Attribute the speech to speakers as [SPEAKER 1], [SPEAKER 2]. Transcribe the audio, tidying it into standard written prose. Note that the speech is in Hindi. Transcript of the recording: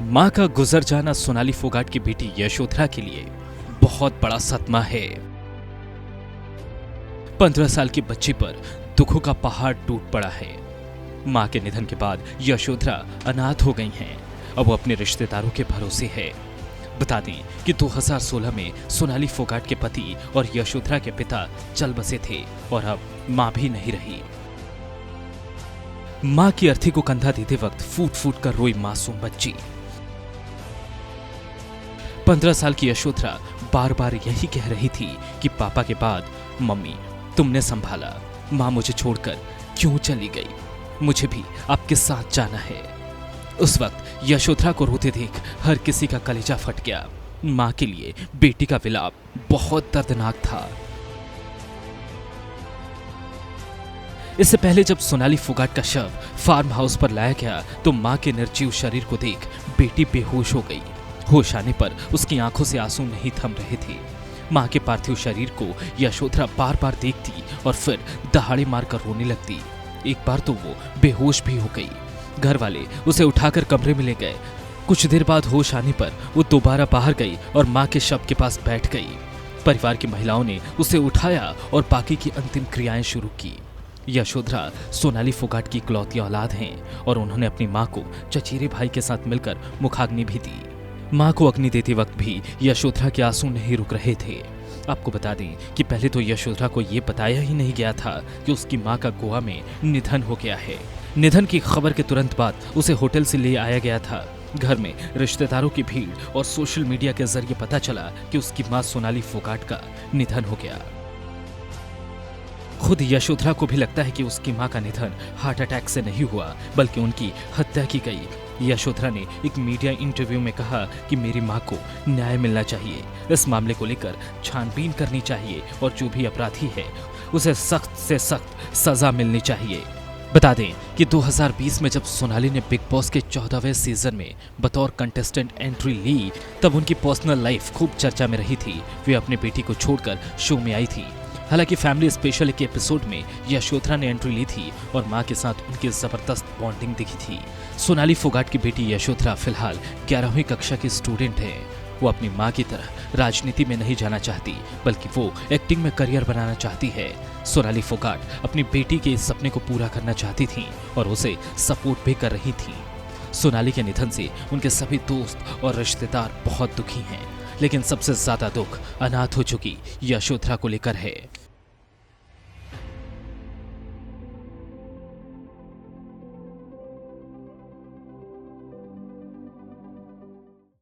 [SPEAKER 1] मां का गुजर जाना सोनाली फोगाट की बेटी यशोधरा के लिए बहुत बड़ा सदमा है। 15 साल की बच्ची पर दुखों का पहाड़ टूट पड़ा है। मां के निधन के बाद यशोधरा अनाथ हो गई हैं। अब वो अपने रिश्तेदारों के भरोसे है। बता दें कि 2016 में सोनाली फोगाट के पति और यशोधरा के पिता चल बसे थे और अब मां भी नहीं रही। मां की अर्थी को कंधा देते वक्त फूट फूट कर रोई मासूम बच्ची। 15 साल की यशोधरा बार बार यही कह रही थी कि पापा के बाद मम्मी तुमने संभाला, मां मुझे छोड़कर क्यों चली गई, मुझे भी आपके साथ जाना है। उस वक्त यशोधरा को रोते देख हर किसी का कलेजा फट गया। मां के लिए बेटी का विलाप बहुत दर्दनाक था। इससे पहले जब सोनाली फोगाट का शव फार्म हाउस पर लाया गया तो मां के निर्जीव शरीर को देख बेटी बेहोश हो गई। होश आने पर उसकी आंखों से आंसू नहीं थम रहे थे। मां के पार्थिव शरीर को यशोधरा बार बार देखती और फिर दहाड़े मारकर रोने लगती। एक बार तो वो बेहोश भी हो गई। घर वाले उसे उठाकर कमरे में ले गए। कुछ देर बाद होश आने पर वो दोबारा बाहर गई और मां के शव के पास बैठ गई। परिवार की महिलाओं ने उसे उठाया और बाकी की अंतिम क्रियाएं शुरू की। यशोधरा सोनाली फोगाट की इकलौती औलाद हैं और उन्होंने अपनी मां को चचेरे भाई के साथ मिलकर मुखाग्नि भी दी। मां को अग्नि देते वक्त भी यशोधरा के आंसू नहीं रुक रहे थे। आपको बता दें कि पहले तो यशोधरा को यह बताया ही नहीं गया था कि उसकी मां का गोवा में निधन हो गया है। निधन की खबर के तुरंत बाद उसे होटल से ले आया गया था। घर में रिश्तेदारों की भीड़ और सोशल मीडिया के जरिए पता चला कि उसकी मां सोनाली फोगाट का निधन हो गया। खुद यशोधरा को भी लगता है कि उसकी मां का निधन हार्ट अटैक से नहीं हुआ बल्कि उनकी हत्या की गई। यशोधरा ने एक मीडिया इंटरव्यू में कहा कि मेरी मां को न्याय मिलना चाहिए, इस मामले को लेकर छानबीन करनी चाहिए और जो भी अपराधी है उसे सख्त से सख्त सजा मिलनी चाहिए। बता दें कि 2020 में जब सोनाली ने बिग बॉस के 14वें सीजन में बतौर कंटेस्टेंट एंट्री ली तब उनकी पर्सनल लाइफ खूब चर्चा में रही थी। वे अपने बेटी को छोड़कर शो में आई थी। हालांकि फैमिली स्पेशल के एपिसोड में यशोधरा ने एंट्री ली थी और मां के साथ उनकी जबरदस्त बॉन्डिंग दिखी थी। सोनाली फोगाट की बेटी यशोधरा फिलहाल 11वीं कक्षा की स्टूडेंट है। वो अपनी मां की तरह राजनीति में नहीं जाना चाहती बल्कि वो एक्टिंग में करियर बनाना चाहती है। सोनाली फोगाट अपनी बेटी के इस सपने को पूरा करना चाहती थी और उसे सपोर्ट भी कर रही थी। सोनाली के निधन से उनके सभी दोस्त और रिश्तेदार बहुत दुखी हैं, लेकिन सबसे ज्यादा दुख अनाथ हो चुकी यशोधरा को लेकर है।